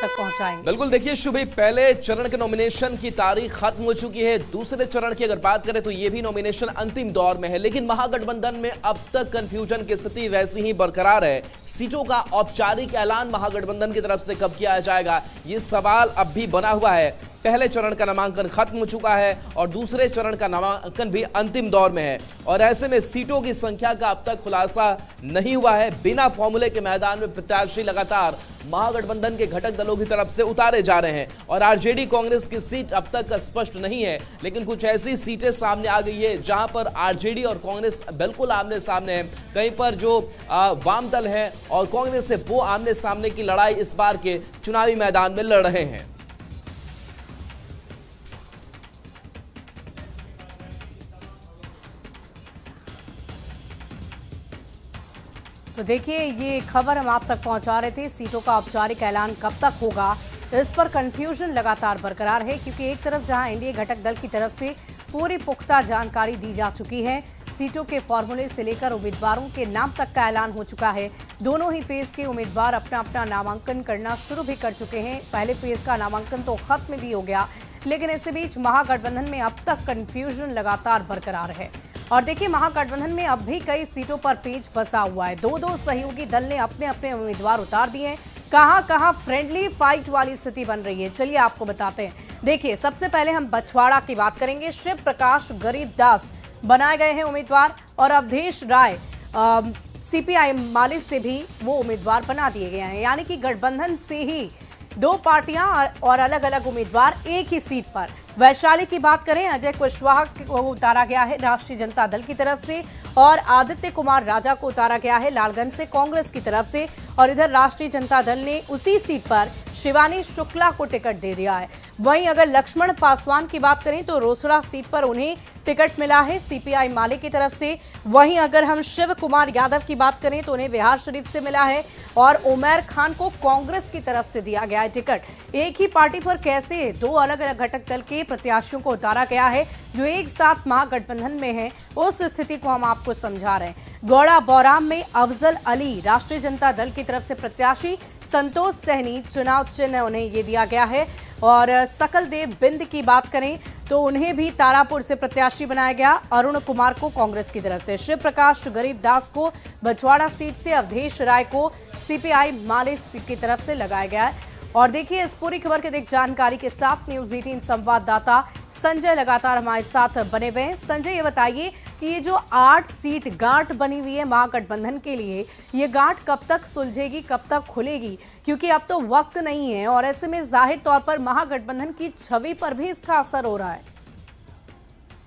तक पहुंचाएंगे। बिल्कुल, देखिए शुभी, पहले चरण के नॉमिनेशन की तारीख खत्म हो चुकी है। दूसरे चरण की अगर बात करें तो ये भी नॉमिनेशन अंतिम दौर में है, लेकिन महागठबंधन में अब तक कंफ्यूजन की स्थिति वैसी ही बरकरार है। सीटों का औपचारिक ऐलान महागठबंधन की तरफ से कब किया जाएगा, ये सवाल अब भी बना हुआ है। पहले चरण का नामांकन खत्म हो चुका है और दूसरे चरण का नामांकन भी अंतिम दौर में है, और ऐसे में सीटों की संख्या का अब तक खुलासा नहीं हुआ है। बिना फॉर्मूले के मैदान में प्रत्याशी लगातार महागठबंधन के घटक दलों की तरफ से उतारे जा रहे हैं, और आरजेडी कांग्रेस की सीट अब तक स्पष्ट नहीं है, लेकिन कुछ ऐसी सीटें सामने आ गई है जहां पर आरजेडी और कांग्रेस बिल्कुल आमने सामने है। कहीं पर जो वाम दल है और कांग्रेस है, वो आमने सामने की लड़ाई इस बार के चुनावी मैदान में लड़ रहे हैं। तो देखिए, ये खबर हम आप तक पहुंचा रहे थे। सीटों का औपचारिक ऐलान कब तक होगा, इस पर कंफ्यूजन लगातार बरकरार है, क्योंकि एक तरफ जहां एनडीए घटक दल की तरफ से पूरी पुख्ता जानकारी दी जा चुकी है, सीटों के फॉर्मूले से लेकर उम्मीदवारों के नाम तक का ऐलान हो चुका है। दोनों ही फेज के उम्मीदवार अपना अपना नामांकन करना शुरू भी कर चुके हैं। पहले फेज का नामांकन तो खत्म भी हो गया, लेकिन इसी बीच महागठबंधन में अब तक कंफ्यूजन लगातार बरकरार है। और देखिए, महागठबंधन में अब भी कई सीटों पर पेच फंसा हुआ है। दो सहयोगी दल ने अपने अपने उम्मीदवार उतार दिए हैं। कहां फ्रेंडली फाइट वाली स्थिति बन रही है, चलिए आपको बताते हैं। देखिए, सबसे पहले हम बछवाड़ा की बात करेंगे। शिव प्रकाश गरीबदास बनाए गए हैं उम्मीदवार, और अवधेश राय सीपीआई माले से भी वो उम्मीदवार बना दिए गए हैं। यानी कि गठबंधन से ही दो पार्टियां और अलग अलग उम्मीदवार एक ही सीट पर। वैशाली की बात करें, अजय कुशवाहा को उतारा गया है राष्ट्रीय जनता दल की तरफ से, और आदित्य कुमार राजा को उतारा गया है लालगंज से कांग्रेस की तरफ से। और इधर राष्ट्रीय जनता दल ने उसी सीट पर शिवानी शुक्ला को टिकट दे दिया है। वहीं अगर लक्ष्मण पासवान की बात करें तो रोसड़ा सीट पर उन्हें टिकट मिला है सीपीआई माले की तरफ से। वहीं अगर हम शिव कुमार यादव की बात करें तो उन्हें बिहार शरीफ से मिला है, और उमर खान को कांग्रेस की तरफ से दिया गया है टिकट। एक ही पार्टी पर कैसे दो अलग अलग घटक दल के प्रत्याशियों को उतारा गया है जो एक साथ महागठबंधन में है, उस स्थिति को हम आपको समझा रहे हैं। गौड़ा बौराम में अफजल अली राष्ट्रीय जनता दल की तरफ से प्रत्याशी, संतोष सहनी चुनाव चिन्ह उन्हें ये दिया गया है। और सकल देव बिंद की बात करें तो उन्हें भी तारापुर से प्रत्याशी बनाया गया, अरुण कुमार को कांग्रेस की तरफ से, शिव प्रकाश गरीबदास को बछवाड़ा सीट से, अवधेश राय को सीपीआई माले की तरफ से लगाया गया है। और देखिए, इस पूरी खबर के अधिक जानकारी के साथ न्यूज़ 18 संवाददाता संजय लगातार हमारे साथ बने हुए हैं। संजय, ये बताइए कि ये जो 8 सीट गांठ बनी हुई है महागठबंधन के लिए, ये गांठ कब तक सुलझेगी, कब तक खुलेगी? क्योंकि अब तो वक्त नहीं है, और ऐसे में जाहिर तौर पर महागठबंधन की छवि पर भी इसका असर हो रहा है।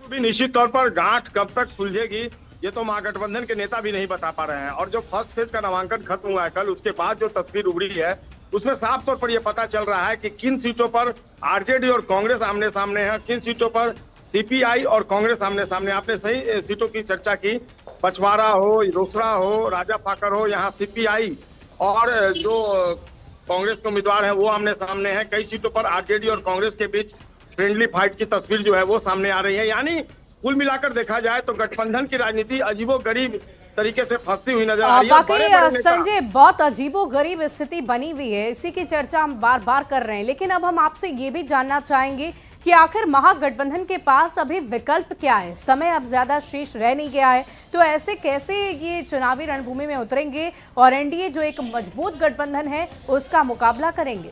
भी निश्चित तौर पर गांठ कब तक सुलझेगी ये तो महागठबंधन के नेता भी नहीं बता पा रहे हैं। और जो फर्स्ट फेज का नामांकन खत्म हुआ है कल, उसके बाद जो तस्वीर उभरी है उसमें साफ तौर पर यह पता चल रहा है कि किन सीटों पर आरजेडी और कांग्रेस आमने सामने है, किन सीटों पर सीपीआई और कांग्रेस आमने सामने। आपने सही सीटों की चर्चा की, पचवाड़ा हो, रोसड़ा हो, राजा फाकर हो, यहाँ सीपीआई और जो कांग्रेस के उम्मीदवार हैं वो आमने सामने हैं। कई सीटों पर आरजेडी और कांग्रेस के बीच फ्रेंडली फाइट की तस्वीर जो है वो सामने आ रही है। यानी कुल मिलाकर देखा जाए तो गठबंधन की राजनीति अजीबोगरीब तरीके से फंसती हुई नजर आ रही है। वाकई संजय, बहुत अजीबोगरीब स्थिति बनी हुई है, इसी की चर्चा हम बार बार कर रहे हैं। लेकिन अब हम आपसे ये भी जानना चाहेंगे कि आखिर महागठबंधन के पास अभी विकल्प क्या है? समय अब ज्यादा शेष रह नहीं गया है, तो ऐसे कैसे ये चुनावी रणभूमि में उतरेंगे और एनडीए जो एक मजबूत गठबंधन है उसका मुकाबला करेंगे?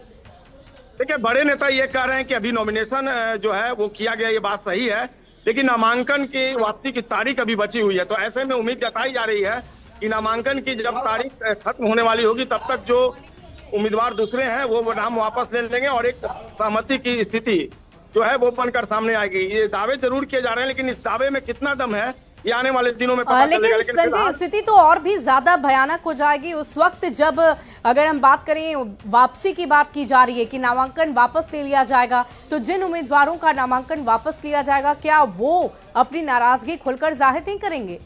देखिए, बड़े नेता ये कह रहे हैं कि अभी नॉमिनेशन जो है वो किया गया, ये बात सही है, लेकिन नामांकन की वापसी की तारीख अभी बची हुई है। तो ऐसे में उम्मीद जताई जा रही है कि नामांकन की जब तारीख खत्म होने वाली होगी तब तक जो उम्मीदवार दूसरे हैं वो नाम वापस ले लेंगे और एक सहमति की स्थिति जो है वो बनकर सामने आएगी। ये दावे जरूर किए जा रहे हैं, लेकिन इस दावे में कितना दम है ये आने वाले दिनों में पता चलेगा। लेकिन संजय, स्थिति तो और भी ज्यादा भयानक हो जाएगी उस वक्त जब, अगर हम बात करें वापसी की, बात की जा रही है कि नामांकन वापस ले लिया जाएगा, तो जिन उम्मीदवारों का नामांकन वापस लिया जाएगा क्या वो अपनी नाराजगी खुलकर जाहिर नहीं करेंगे?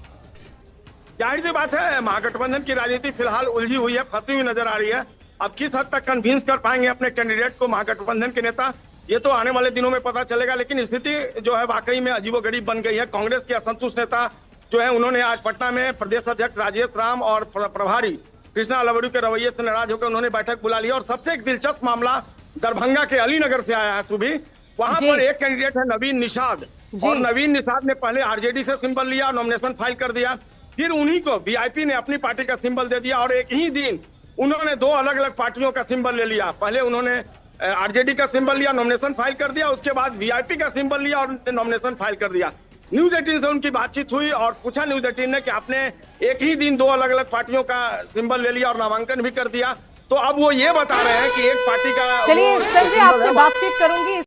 जाहिर सी बात है, महागठबंधन की राजनीति फिलहाल उलझी हुई है, फंसी हुई नजर आ रही है। अब किस हद तक कन्विंस कर पाएंगे अपने कैंडिडेट को महागठबंधन के नेता, ये तो आने वाले दिनों में पता चलेगा। लेकिन स्थिति जो है वाकई में अजीबोगरीब बन गई है। कांग्रेस के असंतुष्ट नेता जो है उन्होंने आज पटना में प्रदेश अध्यक्ष राजेश राम और प्रभारी कृष्णा अलवड़ी के रवैये से नाराज होकर उन्होंने बैठक बुला ली। और सबसे एक दिलचस्प मामला दरभंगा के अलीनगर से आया है सुबी। वहां पर एक कैंडिडेट है नवीन निषाद, और नवीन निषाद ने पहले आरजेडी से सिंबल लिया, नॉमिनेशन फाइल कर दिया, फिर उन्हीं को वीआईपी ने अपनी पार्टी का सिंबल दे दिया और एक ही दिन उन्होंने दो अलग अलग पार्टियों का सिंबल ले लिया। पहले उन्होंने आरजेडी का सिंबल लिया, नॉमिनेशन फाइल कर दिया, उसके बाद वीआईपी का सिंबल लिया और नॉमिनेशन फाइल कर दिया। न्यूज 18 से उनकी बातचीत हुई और पूछा न्यूज 18 ने कि आपने एक ही दिन दो अलग अलग पार्टियों का सिंबल ले लिया और नामांकन भी कर दिया, तो अब वो ये बता रहे हैं कि एक पार्टी का। चलिए संजय, आपसे बातचीत करूंगी।